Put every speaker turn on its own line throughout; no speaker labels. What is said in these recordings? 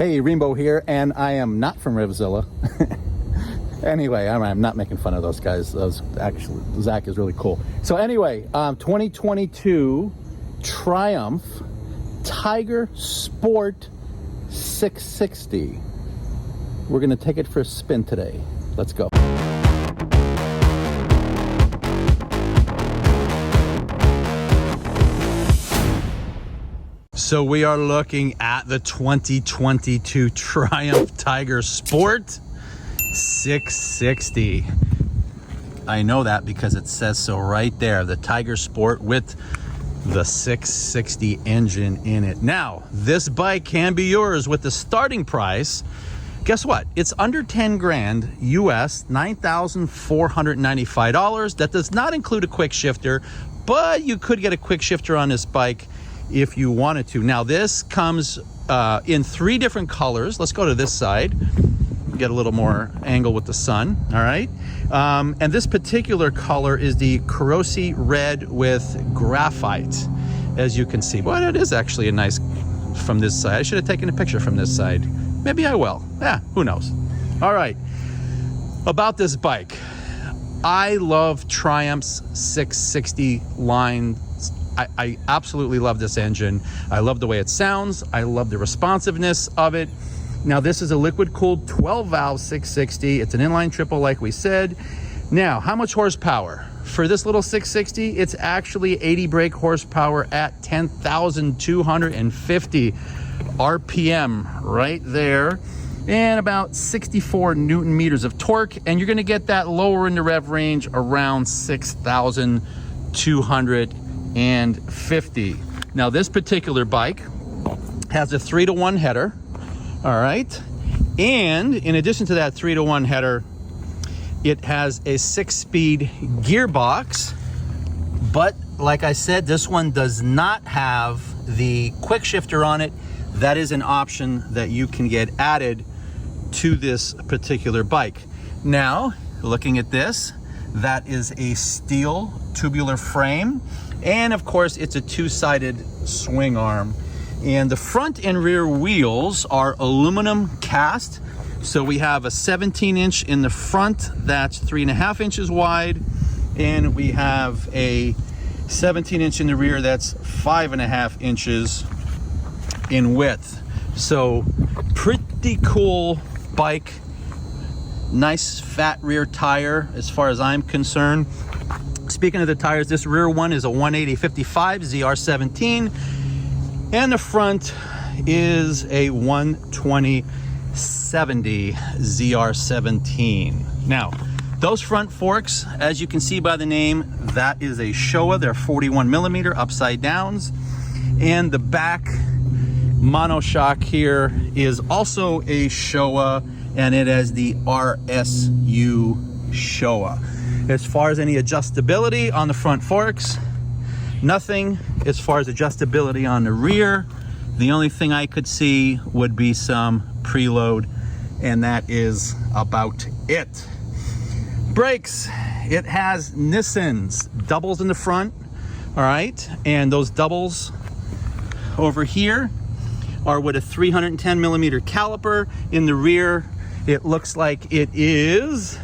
Hey, Rainbow here, and I am not from Rivzilla. Anyway, I'm not making fun of those guys. Actually, Zach is really cool. So anyway, 2022 Triumph Tiger Sport 660. We're gonna take it for a spin today. Let's go. So we are looking at the 2022 Triumph Tiger Sport 660. I know that because it says so right there, the Tiger Sport with the 660 engine in it. Now, this bike can be yours with the starting price. Guess what? It's under 10 grand US, $9,495. That does not include a quick shifter, but you could get a quick shifter on this bike if you wanted to. Now, this comes in 3 different colors. Let's go to this side, get a little more angle with the sun. All right, and this particular color is the corrosive red with graphite, as you can see. Well, it is actually a nice from this side. I should have taken a picture from this side. Maybe I will. Yeah, who knows. All right, about this bike, I love Triumph's 660 line. I absolutely love this engine. I love the way it sounds. I love the responsiveness of it. Now, this is a liquid-cooled 12-valve 660. It's an inline triple, like we said. Now, how much horsepower? For this little 660, it's actually 80 brake horsepower at 10,250 RPM right there, and about 64 Newton meters of torque. And you're gonna get that lower in the rev range around 6,250. Now, this particular bike has a 3-to-1 header. All right, and in addition to that 3-to-1 header, it has a 6-speed gearbox. But like I said, this one does not have the quick shifter on it. That is an option that you can get added to this particular bike. Now, looking at this, that is a steel tubular frame, and of course it's a 2-sided swing arm. And the front and rear wheels are aluminum cast. So we have a 17-inch in the front that's 3.5 inches wide, and we have a 17-inch in the rear that's 5.5 inches in width. So pretty cool bike. Nice fat rear tire as far as I'm concerned. Speaking of the tires, this rear one is a 180/55 ZR17. And the front is a 120/70 ZR17. Now, those front forks, as you can see by the name, that is a Showa. They're 41mm upside downs. And the back monoshock here is also a Showa, and it has the RSU Showa. As far as any adjustability on the front forks, nothing. As far as adjustability on the rear, the only thing I could see would be some preload, and that is about it. Brakes, it has Nissan's doubles in the front, all right, and those doubles over here are with a 310mm caliper. In the rear, it looks like it is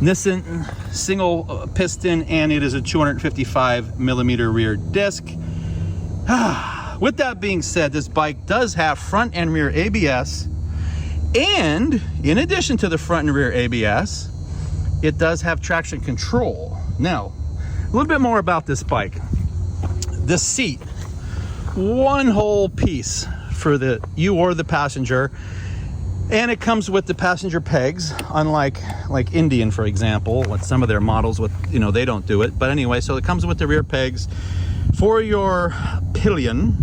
Nissan single piston, and it is a 255mm rear disc. With that being said, this bike does have front and rear ABS, and in addition to the front and rear ABS, it does have traction control. Now, a little bit more about this bike. The seat, one whole piece for you or the passenger. And it comes with the passenger pegs, unlike like Indian, for example, with some of their models with, they don't do it. But anyway, so it comes with the rear pegs for your pillion.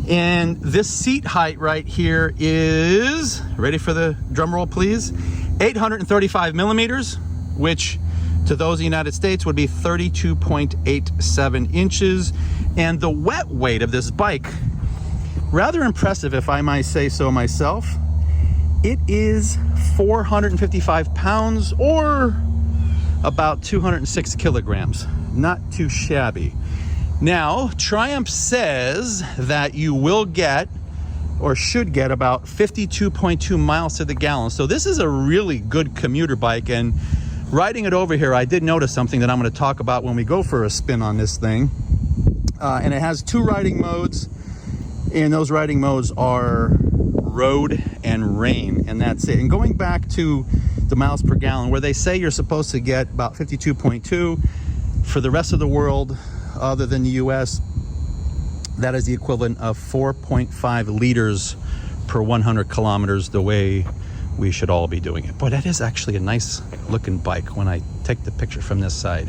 And this seat height right here is, ready for the drum roll, please, 835mm, which to those in the United States would be 32.87 inches. And the wet weight of this bike, rather impressive if I might say so myself. It is 455 pounds, or about 206 kilograms. Not too shabby. Now, Triumph says that you will get or should get about 52.2 miles to the gallon. So this is a really good commuter bike, and riding it over here, I did notice something that I'm going to talk about when we go for a spin on this thing. And it has 2 riding modes, and those riding modes are road and rain, and that's it. And going back to the miles per gallon, where they say you're supposed to get about 52.2, for the rest of the world other than the US, that is the equivalent of 4.5 liters per 100 kilometers, the way we should all be doing it. Boy, that is actually a nice looking bike when I take the picture from this side.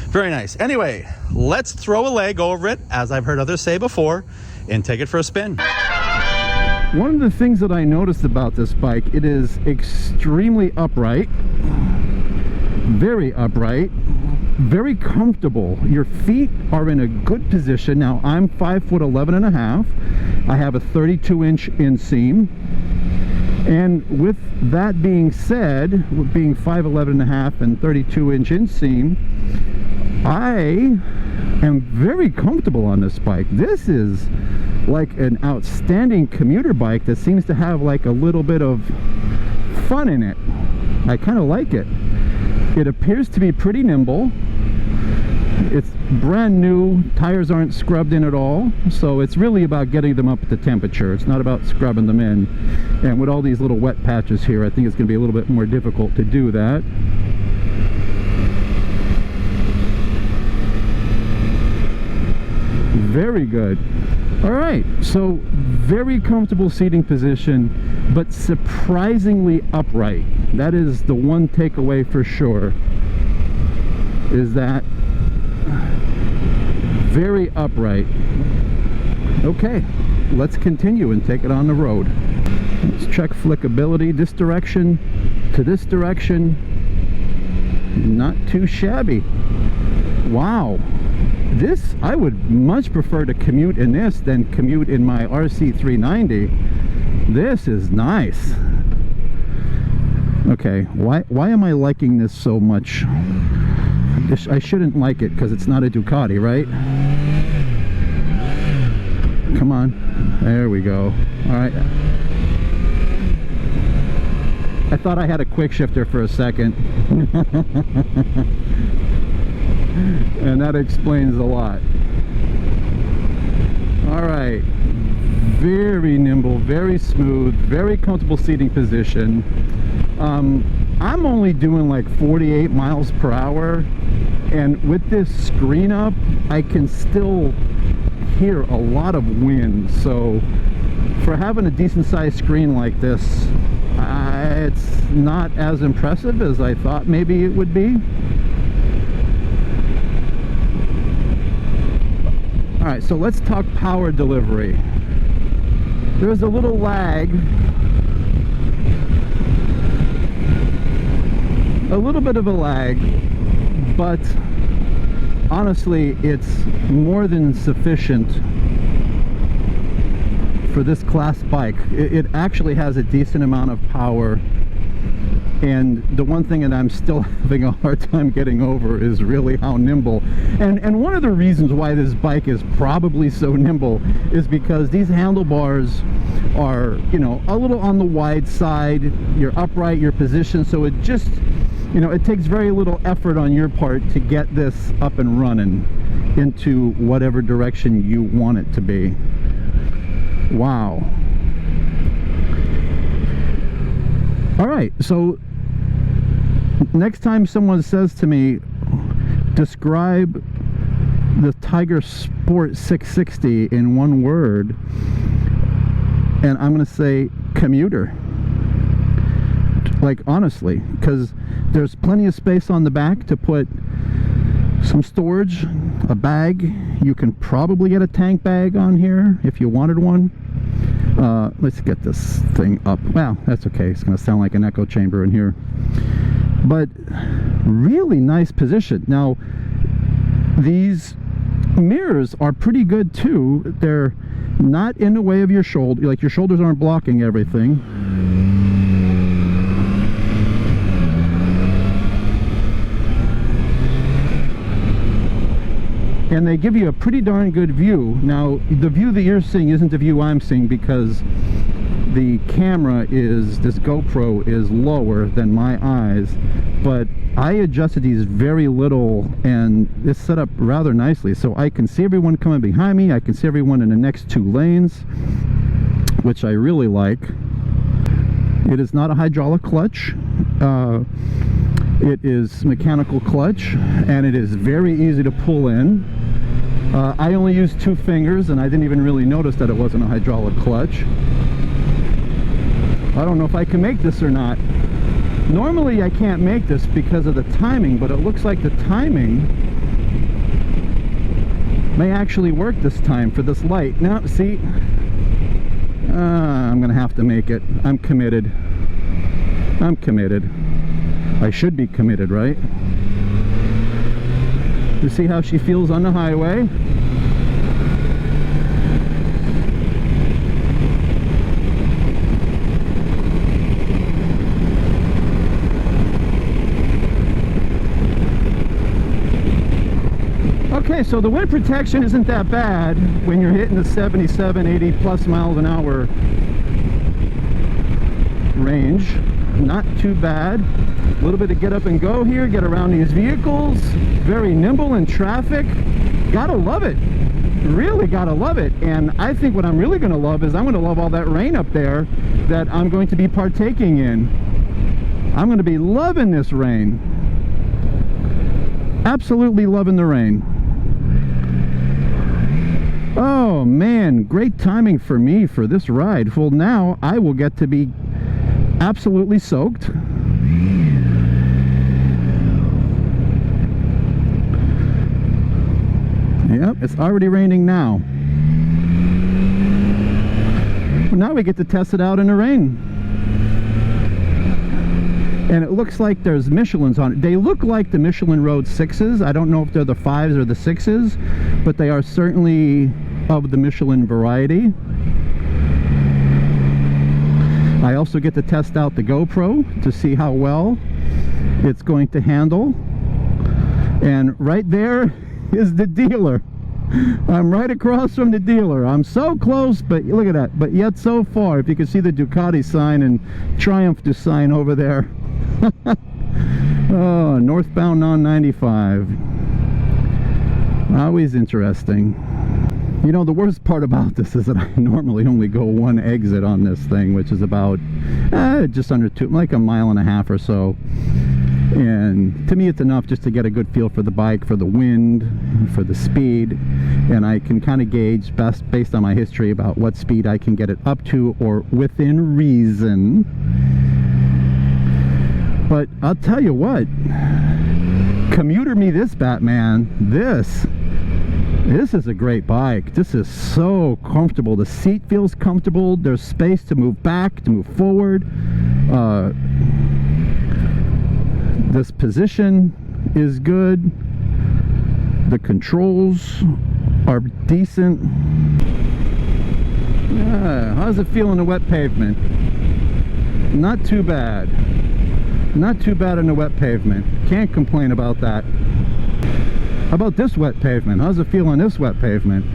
Very nice. Anyway, let's throw a leg over it, as I've heard others say before, and take it for a spin. One of the things that I noticed about this bike, it is extremely upright, very upright, very comfortable. Your feet are in a good position. Now, I'm 5'11.5". I have a 32-inch inseam. And with that being said, with being 5'11.5" and 32-inch inseam, I am very comfortable on this bike. This is like an outstanding commuter bike that seems to have like a little bit of fun in it. I kind of like it. It appears to be pretty nimble. It's brand new, tires aren't scrubbed in at all, so it's really about getting them up to temperature. It's not about scrubbing them in. And with all these little wet patches here, I think it's going to be a little bit more difficult to do that. Very good. All right, so very comfortable seating position, but surprisingly upright. That is the one takeaway for sure, is that very upright. Okay, let's continue and take it on the road. Let's check flickability. This direction to this direction, not too shabby. Wow. This, I would much prefer to commute in this than commute in my RC390. This is nice. Okay, why am I liking this so much? I shouldn't like it because it's not a Ducati, right? Come on. There we go. All right. I thought I had a quick shifter for a second. And that explains a lot. All right. Very nimble, very smooth, very comfortable seating position. I'm only doing like 48 miles per hour, and with this screen up, I can still hear a lot of wind. So for having a decent sized screen like this, it's not as impressive as I thought maybe it would be. All right, so let's talk power delivery. There's a little lag, a little bit of a lag, but honestly, it's more than sufficient for this class bike. It actually has a decent amount of power, and the one thing that I'm still having a hard time getting over is really how nimble. And one of the reasons why this bike is probably so nimble is because these handlebars are, you know, a little on the wide side. You're upright, you're positioned, so it just, you know, it takes very little effort on your part to get this up and running into whatever direction you want it to be. Wow. All right, so next time someone says to me, describe the Tiger Sport 660 in one word, and I'm going to say commuter. Like, honestly, because there's plenty of space on the back to put some storage, a bag. You can probably get a tank bag on here if you wanted one. Let's get this thing up. Well, that's okay. It's going to sound like an echo chamber in here. But really nice position. Now, these mirrors are pretty good too. They're not in the way of your shoulder. Like, your shoulders aren't blocking everything. And they give you a pretty darn good view. Now, the view that you're seeing isn't the view I'm seeing, because the camera is, this GoPro is lower than my eyes, but I adjusted these very little and it's set up rather nicely, so I can see everyone coming behind me, I can see everyone in the next 2 lanes, which I really like. It is not a hydraulic clutch, it is mechanical clutch, and it is very easy to pull in. I only used 2 fingers and I didn't even really notice that it wasn't a hydraulic clutch. I don't know if I can make this or not. Normally I can't make this because of the timing, but it looks like the timing may actually work this time for this light. Now, see, I'm gonna have to make it. I'm committed. I'm committed. I should be committed, right? You see how she feels on the highway? Okay, so the wind protection isn't that bad when you're hitting the 77, 80 plus miles an hour range. Not too bad. A little bit of get up and go here, get around these vehicles. Very nimble in traffic. Gotta love it. Really gotta love it. And I think what I'm really gonna love is I'm gonna love all that rain up there that I'm going to be partaking in. I'm gonna be loving this rain. Absolutely loving the rain. Oh man, great timing for me for this ride. Well, now I will get to be absolutely soaked. Yep, it's already raining now. Well, now we get to test it out in the rain. And it looks like there's Michelins on it. They look like the Michelin Road 6s. I don't know if they're the 5s or the 6s, but they are certainly of the Michelin variety. I also get to test out the GoPro to see how well it's going to handle. And right there is the dealer. I'm right across from the dealer. I'm so close, but look at that. But yet so far. If you can see the Ducati sign and Triumph sign over there. Oh, northbound on 95. Always interesting. You know, the worst part about this is that I normally only go 1 exit on this thing, which is about just under 2, like a mile and a half or so. And to me it's enough just to get a good feel for the bike, for the wind, for the speed, and I can kind of gauge best based on my history about what speed I can get it up to or within reason. But I'll tell you what, commuter me this Batman, this is a great bike. This is so comfortable. The seat feels comfortable. There's space to move back, to move forward. This position is good. The controls are decent. How's it feel on the wet pavement? Not too bad. Not too bad on the wet pavement. Can't complain about that. How about this wet pavement? How's it feel on this wet pavement?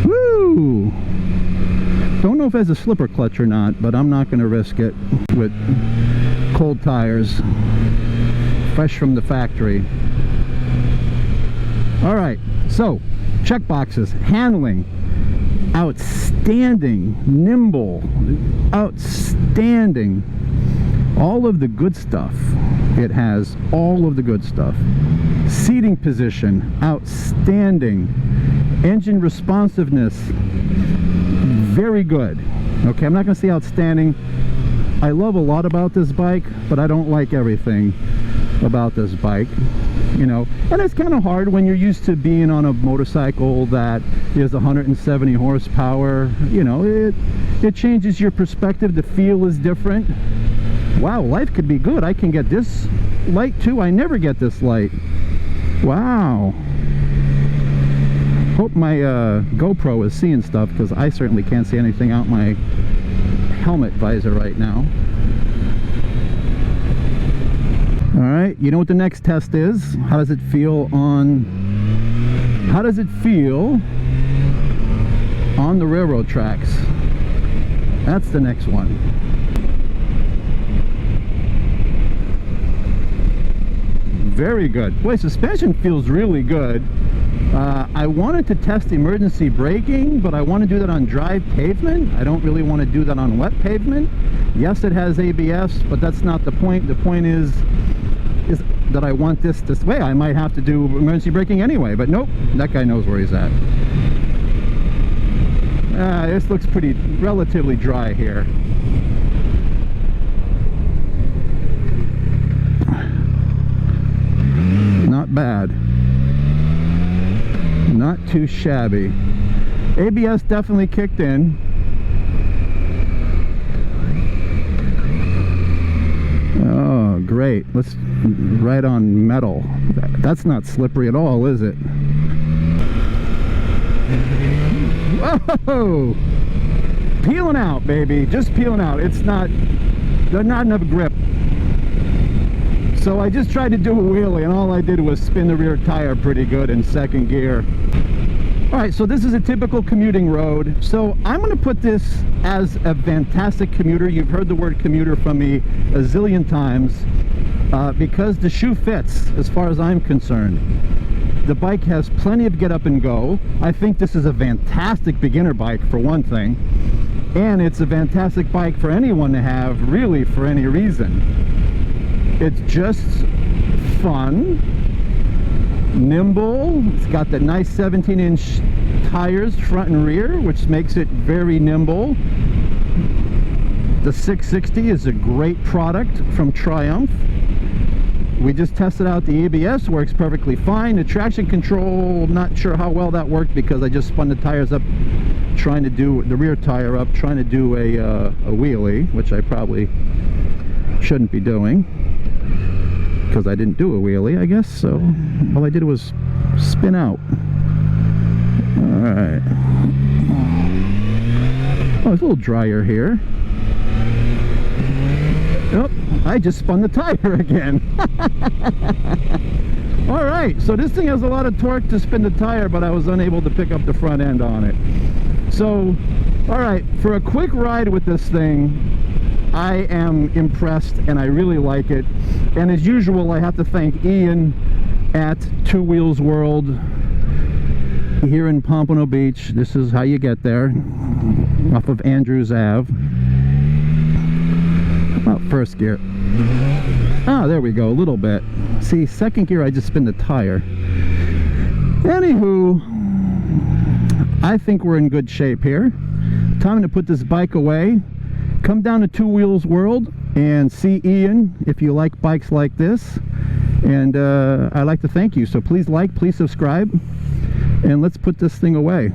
Woo! Don't know if it has a slipper clutch or not, but I'm not going to risk it with cold tires, fresh from the factory. All right, so check boxes. Handling, outstanding. Nimble, outstanding. All of the good stuff. It has all of the good stuff. Seating position, outstanding. Engine responsiveness, very good. Okay, I'm not going to say outstanding. I love a lot about this bike, but I don't like everything about this bike, you know. And it's kind of hard when you're used to being on a motorcycle that is 170 horsepower. You know, it changes your perspective. The feel is different. Wow, life could be good. I can get this light too. I never get this light. Wow. Hope my GoPro is seeing stuff, because I certainly can't see anything out my helmet visor right now. All right, you know what the next test is? How does it feel on the railroad tracks? That's the next one. Very good. Boy, suspension feels really good. I wanted to test emergency braking, but I want to do that on dry pavement. I don't really want to do that on wet pavement. Yes, it has ABS, but that's not the point. The point is that I want this way. I might have to do emergency braking anyway, but nope, that guy knows where he's at. This looks pretty relatively dry here. Not bad. Not too shabby. ABS definitely kicked in. Oh, great. Let's right on metal. That's not slippery at all, is it? Whoa! Peeling out, baby. Just peeling out. There's not enough grip. So I just tried to do a wheelie, and all I did was spin the rear tire pretty good in second gear. Alright, so this is a typical commuting road. So I'm going to put this as a fantastic commuter. You've heard the word commuter from me a zillion times because the shoe fits as far as I'm concerned. The bike has plenty of get up and go. I think this is a fantastic beginner bike for one thing. And it's a fantastic bike for anyone to have, really, for any reason. It's just fun, nimble. It's got the nice 17-inch tires front and rear, which makes it very nimble. The 660 is a great product from Triumph. We just tested out the ABS, works perfectly fine. The traction control, not sure how well that worked because I just spun the tires up trying to do the rear tire up, trying to do a wheelie, which I probably shouldn't be doing because I didn't do a wheelie, I guess. So all I did was spin out. Alright. Oh, it's a little drier here. Oh, I just spun the tire again. Alright, so this thing has a lot of torque to spin the tire, but I was unable to pick up the front end on it. So, alright, for a quick ride with this thing, I am impressed and I really like it. And as usual, I have to thank Ian at Two Wheels World here in Pompano Beach. This is how you get there, off of Andrews Ave. Oh, first gear. Ah, there we go, a little bit. See, second gear, I just spin the tire. Anywho, I think we're in good shape here. Time to put this bike away. Come down to Two Wheels World and see Ian if you like bikes like this. And I'd like to thank you. So please like, please subscribe, and let's put this thing away.